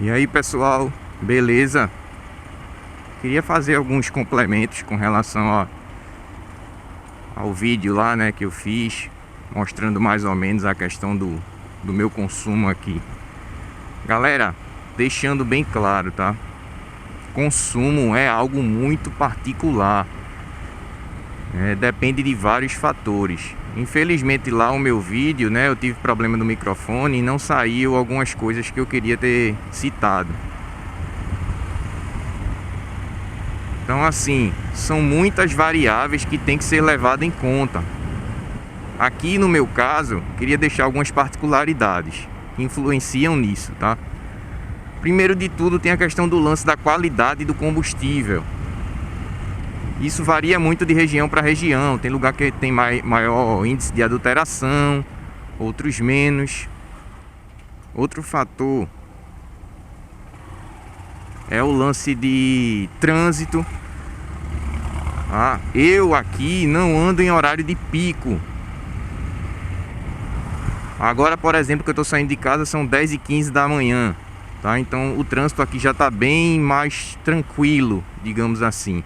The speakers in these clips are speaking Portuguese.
E aí, pessoal, beleza? Queria fazer alguns complementos com relação ao vídeo lá, né, que eu fiz, mostrando mais ou menos a questão do meu consumo aqui. Galera, deixando bem claro, tá? Consumo é algo muito particular. Depende de vários fatores. Infelizmente lá o meu vídeo, né, eu tive problema no microfone e não saiu algumas coisas que eu queria ter citado. Então assim, são muitas variáveis que tem que ser levado em conta. Aqui no meu caso, queria deixar algumas particularidades que influenciam nisso, tá? Primeiro de tudo tem a questão do lance da qualidade do combustível. Isso varia muito de região para região. Tem lugar que tem maior índice de adulteração, outros menos. Outro fator é o lance de trânsito. Eu aqui não ando em horário de pico. Agora, por exemplo, que eu estou saindo de casa são 10h15 da manhã, tá? Então o trânsito aqui já está bem mais tranquilo, digamos assim.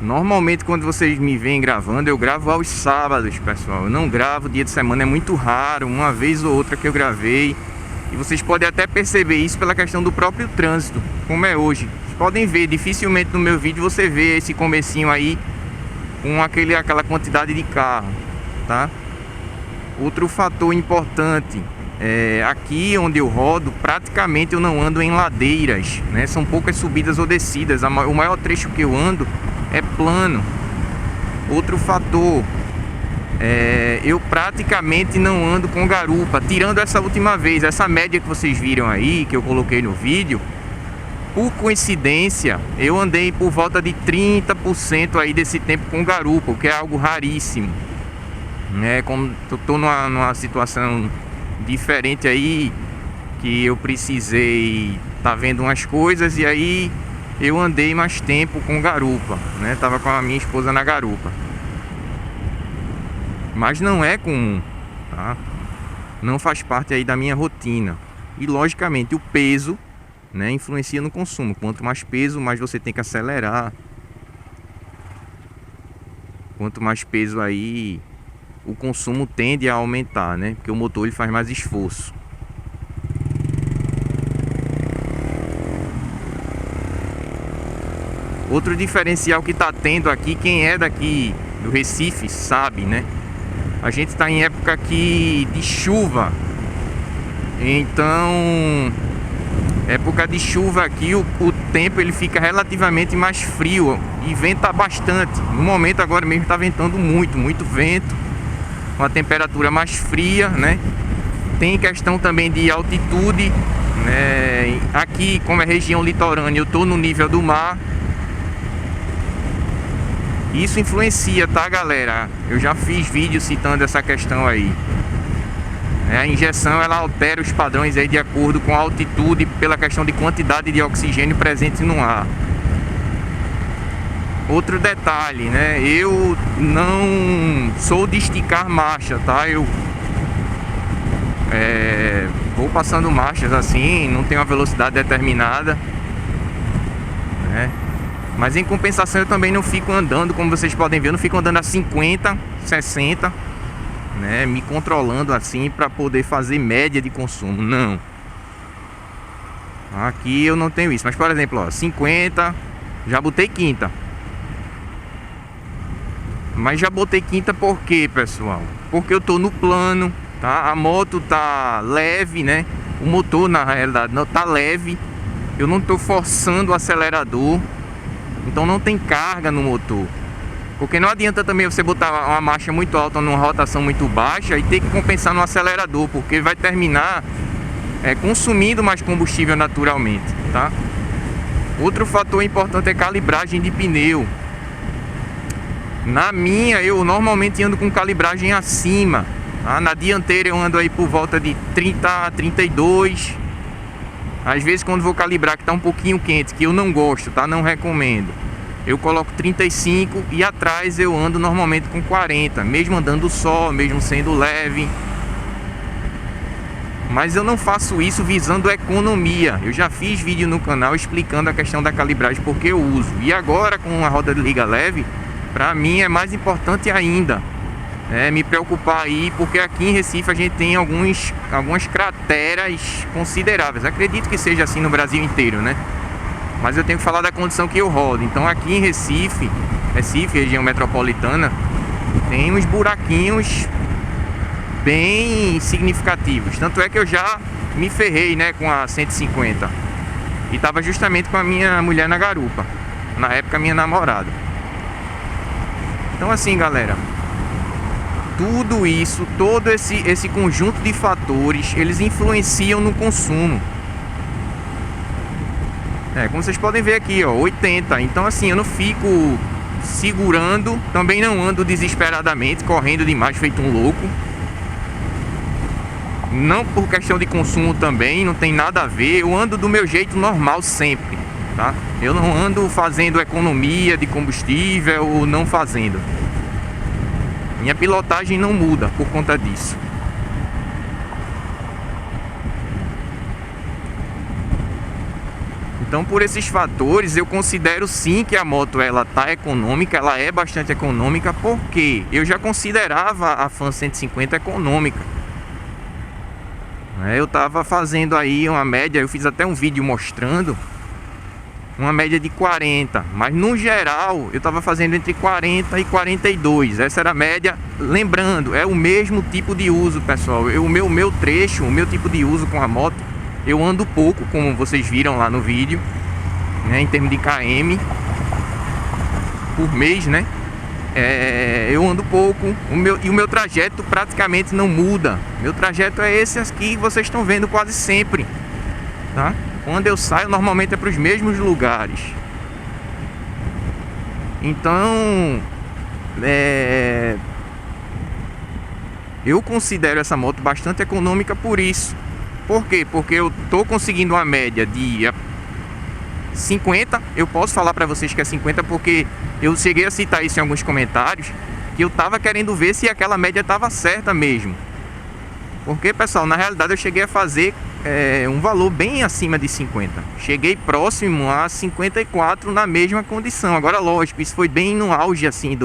Normalmente quando vocês me veem gravando, eu gravo aos sábados, pessoal. Eu não gravo dia de semana, é muito raro, uma vez ou outra que eu gravei. E vocês podem até perceber isso pela questão do próprio trânsito, como é hoje. Vocês podem ver, dificilmente no meu vídeo você vê esse comecinho aí com aquela quantidade de carro, tá? Outro fator importante, aqui onde eu rodo, praticamente eu não ando em ladeiras, né? São poucas subidas ou descidas. O maior trecho que eu ando é plano. Outro fator, eu praticamente não ando com garupa, tirando essa última vez, essa média que vocês viram aí, que eu coloquei no vídeo. Por coincidência, eu andei por volta de 30% aí desse tempo com garupa, o que é algo raríssimo. Como eu tô numa situação diferente aí, que eu precisei tá vendo umas coisas, e aí eu andei mais tempo com garupa, né? Tava com a minha esposa na garupa. Mas não é comum, tá? Não faz parte aí da minha rotina. E logicamente o peso, né, influencia no consumo. Quanto mais peso, mais você tem que acelerar. Quanto mais peso aí, o consumo tende a aumentar, né? Porque o motor ele faz mais esforço. Outro diferencial que tá tendo aqui, quem é daqui do Recife sabe, né? A gente está em época aqui de chuva. Então, época de chuva aqui, o tempo ele fica relativamente mais frio e venta bastante. No momento agora mesmo está ventando muito vento, uma temperatura mais fria, né? Tem questão também de altitude, né? Aqui, como é região litorânea, eu estou no nível do mar. Isso influencia, tá, galera? Eu já fiz vídeo citando essa questão aí. A injeção ela altera os padrões aí de acordo com a altitude, pela questão de quantidade de oxigênio presente no ar. Outro detalhe, né? Eu não sou de esticar marcha, tá? Eu vou passando marchas assim, não tenho uma velocidade determinada, né? Mas em compensação eu também não fico andando, como vocês podem ver, eu não fico andando a 50, 60, né? Me controlando assim para poder fazer média de consumo, não. Aqui eu não tenho isso, mas por exemplo, ó, 50, já botei quinta. Mas já botei quinta por quê, pessoal? Porque eu tô no plano, tá? A moto tá leve, né? O motor na realidade não tá leve. Eu não tô forçando o acelerador. Então não tem carga no motor. Porque não adianta também você botar uma marcha muito alta numa rotação muito baixa e ter que compensar no acelerador, porque vai terminar consumindo mais combustível naturalmente, tá? Outro fator importante é calibragem de pneu. Na minha, eu normalmente ando com calibragem acima, tá? Na dianteira eu ando aí por volta de 30 a 32. Às vezes quando vou calibrar que tá um pouquinho quente, que eu não gosto, tá? Não recomendo. Eu coloco 35 e atrás eu ando normalmente com 40, mesmo andando só, mesmo sendo leve. Mas eu não faço isso visando economia. Eu já fiz vídeo no canal explicando a questão da calibragem, porque eu uso. E agora com a roda de liga leve, para mim é mais importante ainda me preocupar aí, porque aqui em Recife a gente tem algumas crateras consideráveis. Acredito que seja assim no Brasil inteiro, né? Mas eu tenho que falar da condição que eu rodo. Então aqui em Recife, região metropolitana, tem uns buraquinhos bem significativos. Tanto é que eu já me ferrei, né, com a 150. E tava justamente com a minha mulher na garupa. Na época, minha namorada. Então assim, galera, tudo isso, todo esse conjunto de fatores, eles influenciam no consumo. Como vocês podem ver aqui, ó, 80. Então assim, eu não fico segurando, também não ando desesperadamente, correndo demais, feito um louco. Não por questão de consumo também, não tem nada a ver. Eu ando do meu jeito normal sempre, tá? Eu não ando fazendo economia de combustível ou não fazendo. Minha pilotagem não muda por conta disso. Então, por esses fatores, eu considero sim que a moto ela tá econômica, ela é bastante econômica, porque eu já considerava a Fan 150 econômica. Eu tava fazendo aí uma média, eu fiz até um vídeo mostrando uma média de 40, mas no geral eu tava fazendo entre 40 e 42. Essa era a média. Lembrando, é o mesmo tipo de uso, pessoal. O meu trecho, o meu tipo de uso com a moto, eu ando pouco, como vocês viram lá no vídeo, né, em termos de km por mês, né? Eu ando pouco, o meu trajeto praticamente não muda. Meu trajeto é esse aqui que vocês estão vendo quase sempre, tá? Quando eu saio, normalmente é para os mesmos lugares. Então, eu considero essa moto bastante econômica por isso. Por quê? Porque eu tô conseguindo uma média de 50. Eu posso falar para vocês que é 50 porque eu cheguei a citar isso em alguns comentários, que eu tava querendo ver se aquela média tava certa mesmo. Porque, pessoal, na realidade eu cheguei a fazer um valor bem acima de 50. Cheguei próximo a 54 na mesma condição. Agora, lógico, isso foi bem no auge assim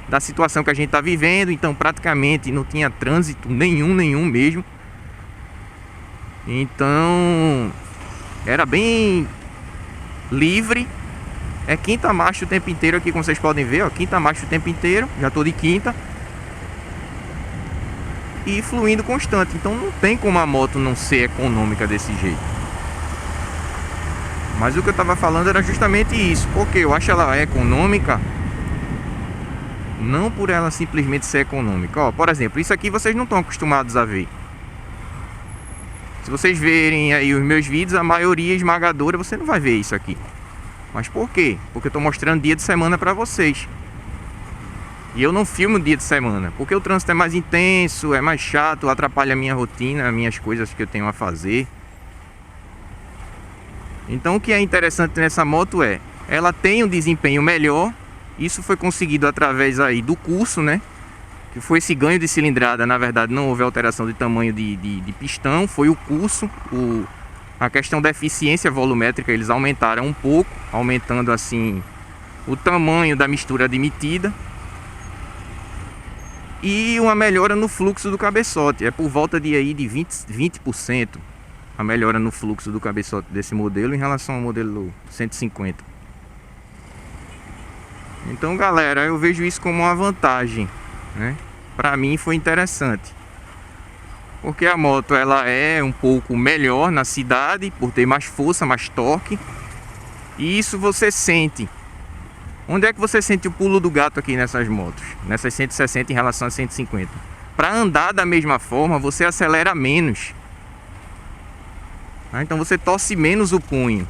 da situação que a gente tá vivendo. Então praticamente não tinha trânsito nenhum mesmo. Então era bem livre. É quinta marcha o tempo inteiro aqui, como vocês podem ver, ó, quinta marcha o tempo inteiro. Já tô de quinta. E fluindo constante. Então não tem como a moto não ser econômica desse jeito. Mas o que eu tava falando era justamente isso. Porque eu acho ela econômica não por ela simplesmente ser econômica. Ó, por exemplo, isso aqui vocês não estão acostumados a ver. Se vocês verem aí os meus vídeos, a maioria esmagadora você não vai ver isso aqui. Mas por quê? Porque eu tô mostrando dia de semana pra vocês. E eu não filmo dia de semana, porque o trânsito é mais intenso, é mais chato, atrapalha a minha rotina, as minhas coisas que eu tenho a fazer. Então o que é interessante nessa moto ela tem um desempenho melhor. Isso foi conseguido através aí do curso, né? Que foi esse ganho de cilindrada. Na verdade não houve alteração de tamanho de pistão, foi o curso. A questão da eficiência volumétrica eles aumentaram um pouco, aumentando assim o tamanho da mistura admitida. E uma melhora no fluxo do cabeçote. É por volta de 20% a melhora no fluxo do cabeçote desse modelo em relação ao modelo 150. Então, galera, eu vejo isso como uma vantagem, né? Pra mim foi interessante. Porque a moto ela é um pouco melhor na cidade, por ter mais força, mais torque. E isso você sente. Onde é que você sente o pulo do gato aqui nessas motos? Nessas 160 em relação a 150. Para andar da mesma forma, você acelera menos. Então você torce menos o punho.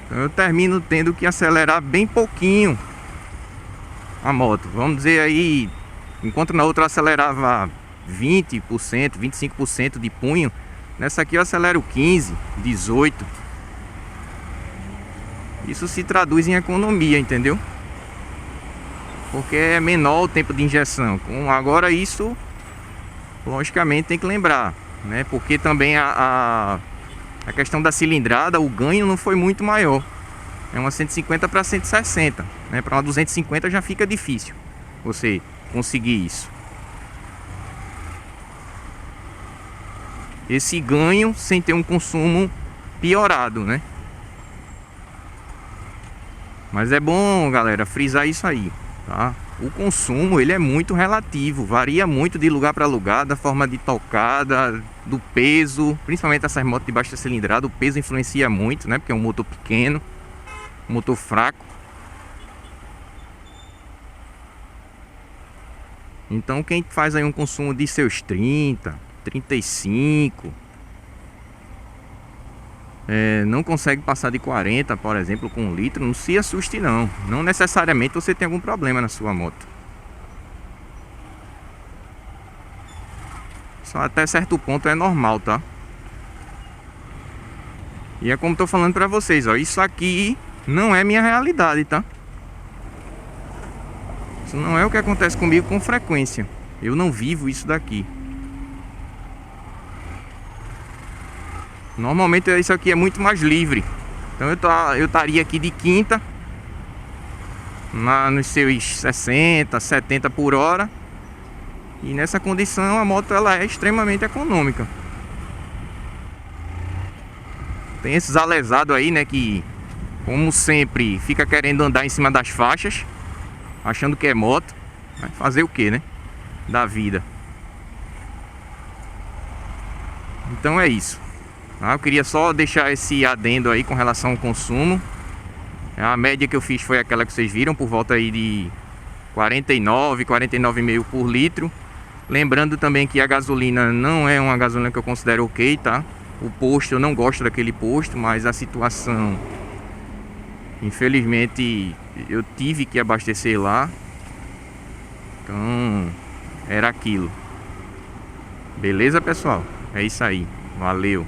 Então eu termino tendo que acelerar bem pouquinho a moto. Vamos dizer aí, enquanto na outra eu acelerava 20%, 25% de punho, nessa aqui eu acelero 15%, 18%. Isso se traduz em economia, entendeu? Porque é menor o tempo de injeção. Agora isso logicamente tem que lembrar, né? Porque também a questão da cilindrada, o ganho não foi muito maior. É uma 150 para 160, né? Para uma 250 já fica difícil você conseguir isso. Esse ganho sem ter um consumo piorado, né? Mas é bom, galera, frisar isso aí, tá? O consumo, ele é muito relativo, varia muito de lugar para lugar, da forma de tocada, do peso, principalmente essas motos de baixa cilindrada, o peso influencia muito, né? Porque é um motor pequeno, um motor fraco. Então quem faz aí um consumo de seus 30, 35, não consegue passar de 40, por exemplo, com 1 litro, não se assuste não. Não necessariamente você tem algum problema na sua moto. Só até certo ponto é normal, tá? E é como tô falando pra vocês, ó, isso aqui não é minha realidade, tá? Isso não é o que acontece comigo com frequência. Eu não vivo isso daqui. Normalmente isso aqui é muito mais livre. Então eu estaria aqui de quinta nos seus 60, 70 por hora. E nessa condição a moto ela é extremamente econômica. Tem esses alesados aí, né, que como sempre fica querendo andar em cima das faixas, achando que é moto. Vai fazer o que, né? Da vida. Então é isso. Eu queria só deixar esse adendo aí com relação ao consumo. A média que eu fiz foi aquela que vocês viram, por volta aí de 49, 49,5 por litro. Lembrando também que a gasolina não é uma gasolina que eu considero ok, tá? O posto, eu não gosto daquele posto, mas a situação, infelizmente, eu tive que abastecer lá. Então, era aquilo. Beleza, pessoal? É isso aí. Valeu.